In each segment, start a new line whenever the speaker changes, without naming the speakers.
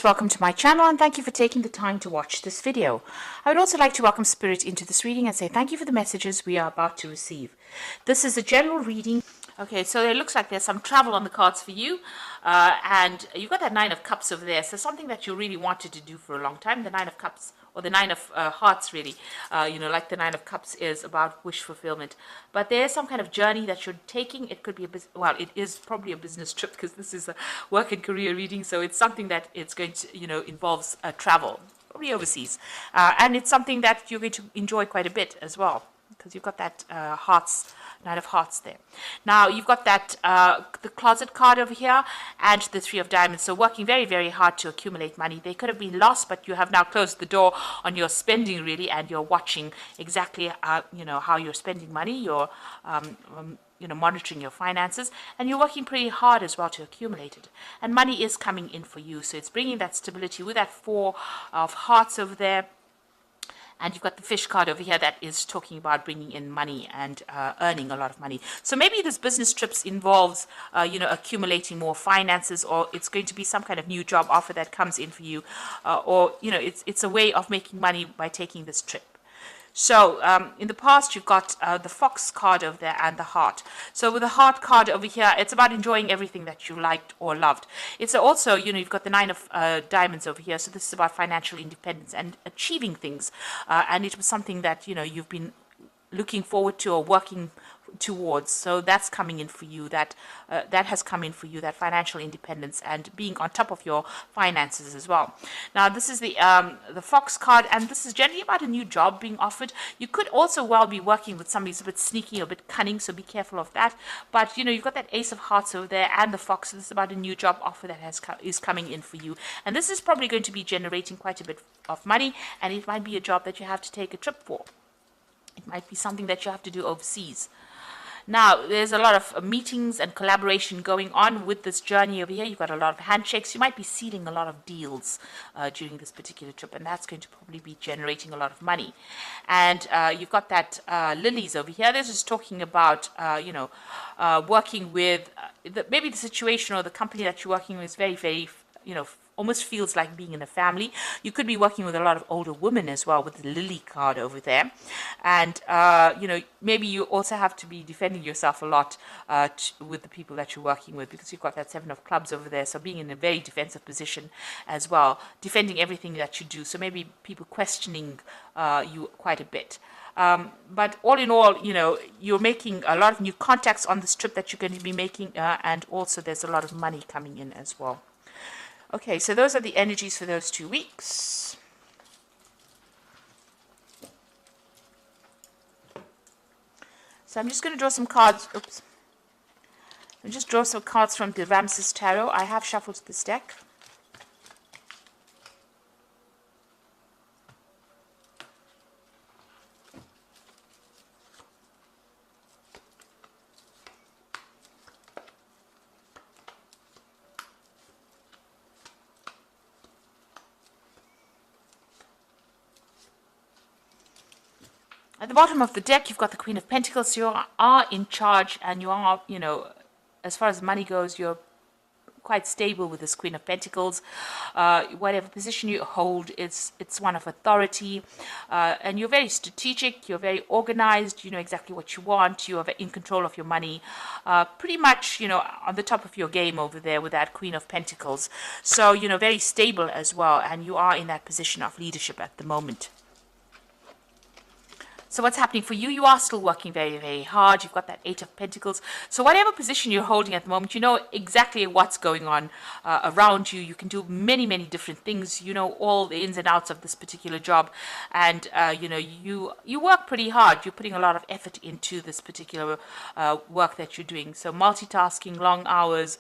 Welcome to my channel and thank you for taking the time to watch this video. I would also like to welcome Spirit into this reading and say thank you for the messages we are about to receive. This is a general reading. Okay, so it looks like there's some travel on the cards for you, and you've got that Nine of Cups over there, so something that you really wanted to do for a long time. The Nine of Cups, or the Nine of Hearts really, like the Nine of Cups is about wish fulfillment. But there's some kind of journey that you're taking. It could be it is probably a business trip because this is a work and career reading, so it's something that it's going to, involves travel, probably overseas. And it's something that you're going to enjoy quite a bit as well, because you've got that Nine of Hearts there. Now you've got that the closet card over here and the Three of Diamonds. So working very, very hard to accumulate money. They could have been lost, but you have now closed the door on your spending really, and you're watching exactly how you're spending money. You're monitoring your finances, and you're working pretty hard as well to accumulate it. And money is coming in for you, so it's bringing that stability with that Four of Hearts over there. And you've got the Fish card over here that is talking about bringing in money and earning a lot of money. So maybe this business trips involves, accumulating more finances, or it's going to be some kind of new job offer that comes in for you, or it's a way of making money by taking this trip. So in the past, you've got the Fox card over there and the Heart. So with the Heart card over here, it's about enjoying everything that you liked or loved. It's also, you've got the Nine of Diamonds over here. So this is about financial independence and achieving things. And it was something that, you've been looking forward to or working towards. So that's coming in for you. That has come in for you, that financial independence and being on top of your finances as well. Now this is the Fox card, and this is generally about a new job being offered. You could also well be working with somebody who's a bit sneaky or a bit cunning, so be careful of that. But you've got that Ace of Hearts over there and the Fox. So this is about a new job offer that is coming in for you, and this is probably going to be generating quite a bit of money, and it might be a job that you have to take a trip for. It might be something that you have to do overseas. Now, there's a lot of meetings and collaboration going on with this journey over here. You've got a lot of handshakes. You might be sealing a lot of deals during this particular trip, and that's going to probably be generating a lot of money. And you've got that lilies over here. This is talking about, working with, maybe the situation or the company that you're working with is very, very, almost feels like being in a family. You could be working with a lot of older women as well with the Lily card over there. And, maybe you also have to be defending yourself a lot with the people that you're working with, because you've got that Seven of Clubs over there. So being in a very defensive position as well, defending everything that you do. So maybe people questioning you quite a bit. But all in all, you're making a lot of new contacts on this trip that you're going to be making. And also there's a lot of money coming in as well. Okay, so those are the energies for those 2 weeks. So I'm just going to draw some cards. Oops. I'll just draw some cards from the Ramses Tarot. I have shuffled this deck. At the bottom of the deck, you've got the Queen of Pentacles. You are in charge, and you are, as far as money goes, you're quite stable with this Queen of Pentacles. Whatever position you hold, it's one of authority, and you're very strategic. You're very organized. You know exactly what you want. You are in control of your money. Pretty much, on the top of your game over there with that Queen of Pentacles. So, very stable as well, and you are in that position of leadership at the moment. So what's happening for you? You are still working very, very hard. You've got that Eight of Pentacles. So whatever position you're holding at the moment, you know exactly what's going on around you. You can do many, many different things. You know all the ins and outs of this particular job. And, you work pretty hard. You're putting a lot of effort into this particular work that you're doing. So multitasking, long hours,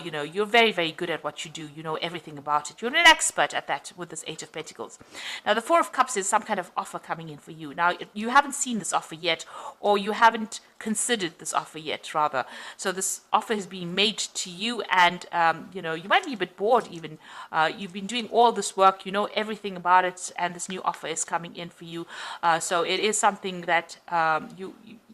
you're very, very good at what you do. You know everything about it. You're an expert at that with this Eight of Pentacles. Now, the Four of Cups is some kind of offer coming in for you. Now, you haven't seen this offer yet, or you haven't considered this offer yet, rather. So this offer is being made to you, and you might be a bit bored even. You've been doing all this work, you know everything about it, and this new offer is coming in for you. So it is something that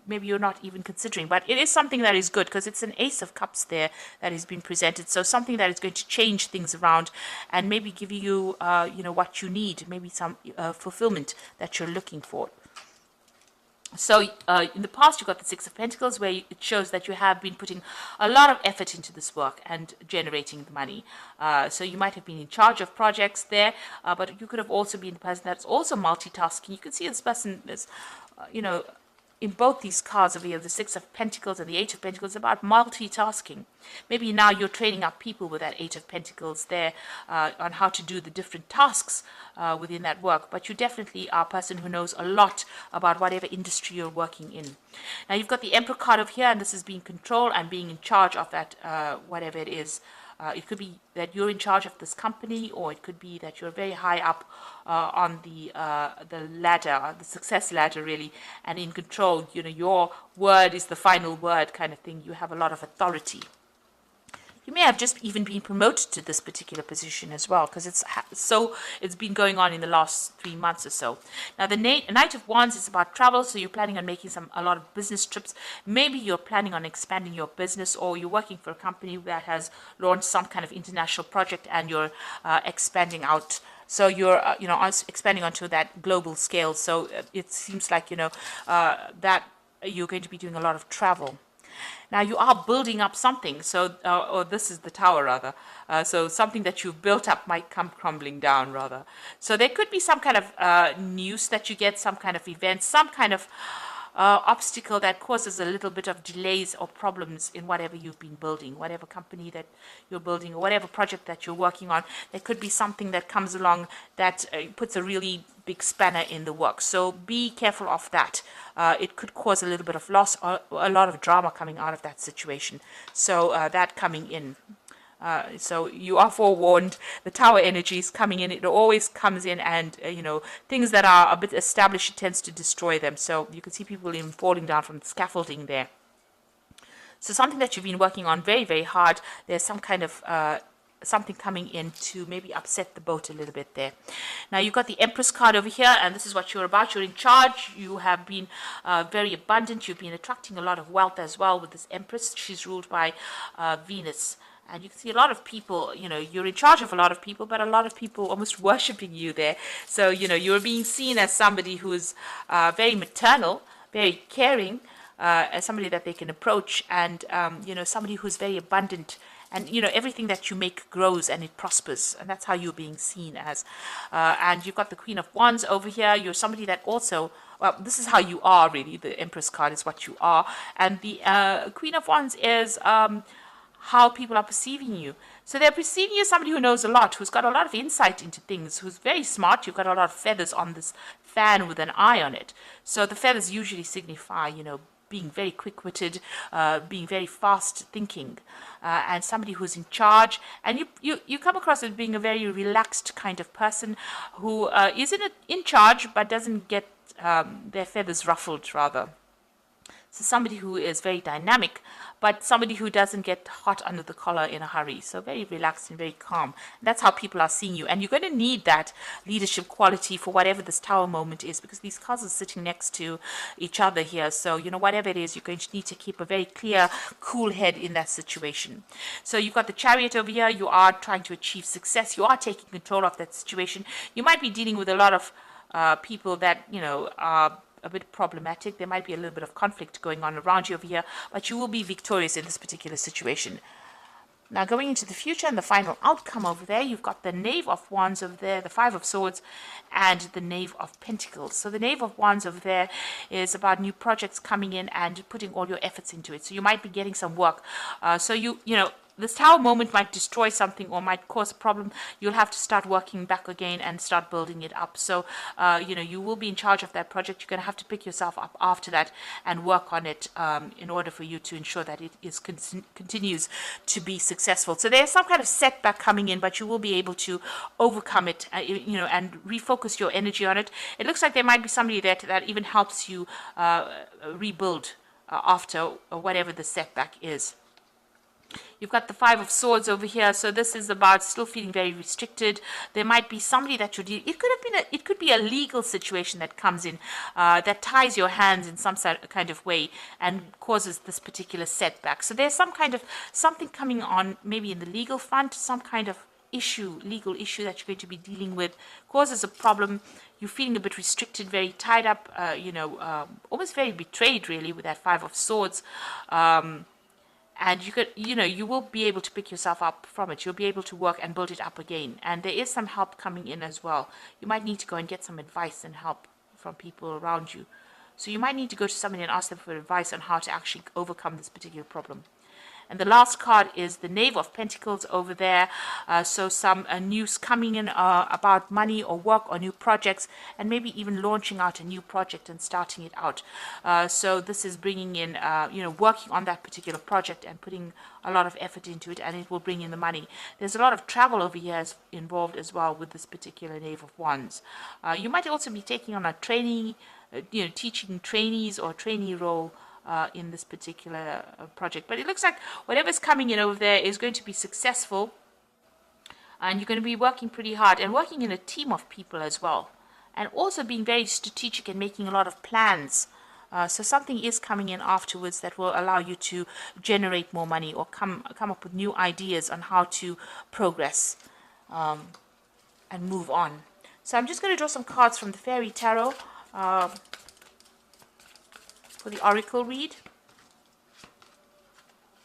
maybe you're not even considering. But it is something that is good because it's an Ace of Cups there that is being presented. So something that is going to change things around and maybe give you, what you need, maybe some fulfillment that you're looking for. So in the past, you got the Six of Pentacles, where it shows that you have been putting a lot of effort into this work and generating the money. So you might have been in charge of projects there, but you could have also been the person that's also multitasking. You can see this person is, in both these cards over here, the Six of Pentacles and the Eight of Pentacles, about multitasking. Maybe now you're training up people with that Eight of Pentacles there on how to do the different tasks within that work. But you definitely are a person who knows a lot about whatever industry you're working in. Now you've got the Emperor card over here, and this is being control and being in charge of that, whatever it is. It could be that you're in charge of this company, or it could be that you're very high up on the ladder, the success ladder, really, and in control. Your word is the final word, kind of thing. You have a lot of authority. You may have just even been promoted to this particular position as well, because it's been going on in the last 3 months or so. Now, the Knight of Wands is about travel, so you're planning on making a lot of business trips. Maybe you're planning on expanding your business, or you're working for a company that has launched some kind of international project, and you're expanding out. So you're, expanding onto that global scale. So it seems like, that you're going to be doing a lot of travel. Now you are building up something, so or this is the Tower rather. So something that you've built up might come crumbling down rather. So there could be some kind of news that you get, some kind of event, some kind of obstacle that causes a little bit of delays or problems in whatever you've been building, whatever company that you're building, or whatever project that you're working on. There could be something that comes along that puts a really big spanner in the work. So be careful of that. It could cause a little bit of loss or a lot of drama coming out of that situation. So that coming in. So you are forewarned. The Tower energy is coming in. It always comes in, and things that are a bit established, it tends to destroy them. So you can see people even falling down from the scaffolding there. So something that you've been working on very, very hard. There's some kind of something coming in to maybe upset the boat a little bit there. Now you've got the Empress card over here, and this is what you're about. You're in charge. You have been very abundant. You've been attracting a lot of wealth as well with this Empress. She's ruled by Venus. And you can see a lot of people, you're in charge of a lot of people, but a lot of people almost worshipping you there. So, you're being seen as somebody who is very maternal, very caring, as somebody that they can approach, and, somebody who's very abundant. And, everything that you make grows and it prospers. And that's how you're being seen as. And you've got the Queen of Wands over here. You're somebody that also, well, this is how you are, really. The Empress card is what you are. And the Queen of Wands is how people are perceiving you. So they're perceiving you as somebody who knows a lot, who's got a lot of insight into things, who's very smart. You've got a lot of feathers on this fan with an eye on it. So the feathers usually signify, being very quick-witted, being very fast-thinking, and somebody who's in charge. And you come across as being a very relaxed kind of person who is in charge but doesn't get their feathers ruffled, rather. So somebody who is very dynamic, but somebody who doesn't get hot under the collar in a hurry. So very relaxed and very calm. And that's how people are seeing you. And you're going to need that leadership quality for whatever this Tower moment is, because these cards are sitting next to each other here. So, whatever it is, you're going to need to keep a very clear, cool head in that situation. So you've got the Chariot over here. You are trying to achieve success. You are taking control of that situation. You might be dealing with a lot of people that, are a bit problematic. There might be a little bit of conflict going on around you over here, but you will be victorious in this particular situation. Now going into the future and the final outcome over there, you've got the Knave of Wands over there, the Five of Swords, and the Knave of Pentacles. So the Knave of Wands over there is about new projects coming in and putting all your efforts into it. So you might be getting some work. This Tower moment might destroy something or might cause a problem. You'll have to start working back again and start building it up. So, you will be in charge of that project. You're going to have to pick yourself up after that and work on it in order for you to ensure that it continues to be successful. So there's some kind of setback coming in, but you will be able to overcome it, and refocus your energy on it. It looks like there might be somebody that even helps you rebuild after whatever the setback is. You've got the Five of Swords over here, so this is about still feeling very restricted. There might be somebody that you're dealing. It could have been it could be a legal situation that comes in that ties your hands in some kind of way and causes this particular setback. So there's some kind of something coming on, maybe in the legal front, some kind of legal issue that you're going to be dealing with, causes a problem. You're feeling a bit restricted, very tied up, almost very betrayed, really, with that Five of Swords. And you will be able to pick yourself up from it. You'll be able to work and build it up again. And there is some help coming in as well. You might need to go and get some advice and help from people around you. So you might need to go to somebody and ask them for advice on how to actually overcome this particular problem. And the last card is the Knave of Pentacles over there. So some news coming in about money or work or new projects, and maybe even launching out a new project and starting it out. So this is bringing in, working on that particular project and putting a lot of effort into it, and it will bring in the money. There's a lot of travel over here involved as well with this particular Knave of Wands. You might also be taking on a training, teaching trainees or trainee role in this particular project. But it looks like whatever's coming in over there is going to be successful, and you're going to be working pretty hard and working in a team of people as well, and also being very strategic and making a lot of plans. So something is coming in afterwards that will allow you to generate more money or come up with new ideas on how to progress and move on. So I'm just going to draw some cards from the Fairy Tarot for the Oracle read.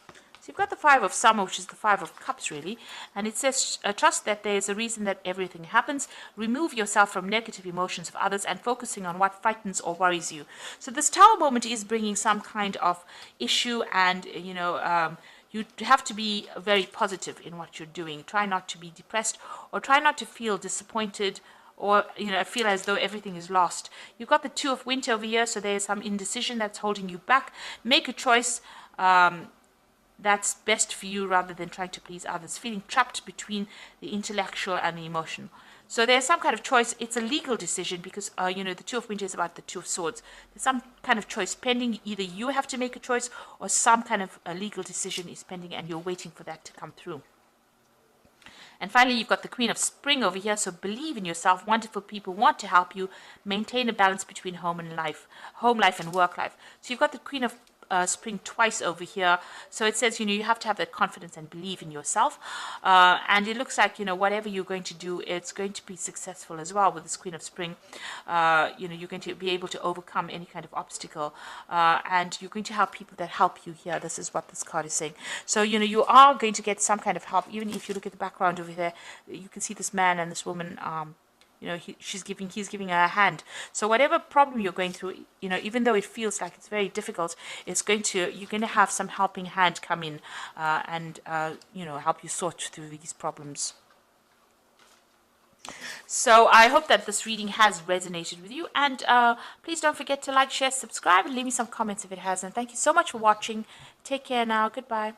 So you've got the Five of Summer, which is the Five of Cups, really. And it says, trust that there is a reason that everything happens. Remove yourself from negative emotions of others and focusing on what frightens or worries you. So this Tower moment is bringing some kind of issue, and, you have to be very positive in what you're doing. Try not to be depressed, or try not to feel disappointed, or feel as though everything is lost. You've got the Two of Winter over here, so there's some indecision that's holding you back. Make a choice that's best for you rather than trying to please others. Feeling trapped between the intellectual and the emotional. So there's some kind of choice. It's a legal decision because, the Two of Winter is about the Two of Swords. There's some kind of choice pending. Either you have to make a choice or some kind of a legal decision is pending and you're waiting for that to come through. And finally, you've got the Queen of Spring over here. So believe in yourself. Wonderful people want to help you maintain a balance between home life and work life. So you've got the Queen of Spring twice over here. So it says, you have to have that confidence and believe in yourself. And it looks like, whatever you're going to do, it's going to be successful as well with this Queen of Spring. You're going to be able to overcome any kind of obstacle. And you're going to have people that help you here. This is what this card is saying. So, you are going to get some kind of help. Even if you look at the background over there, you can see this man and this woman, he's giving her a hand. So whatever problem you're going through, even though it feels like it's very difficult, you're going to have some helping hand come in and help you sort through these problems. So I hope that this reading has resonated with you, and please don't forget to like, share, subscribe, and leave me some comments if it has. And thank you so much for watching. Take care now. Goodbye.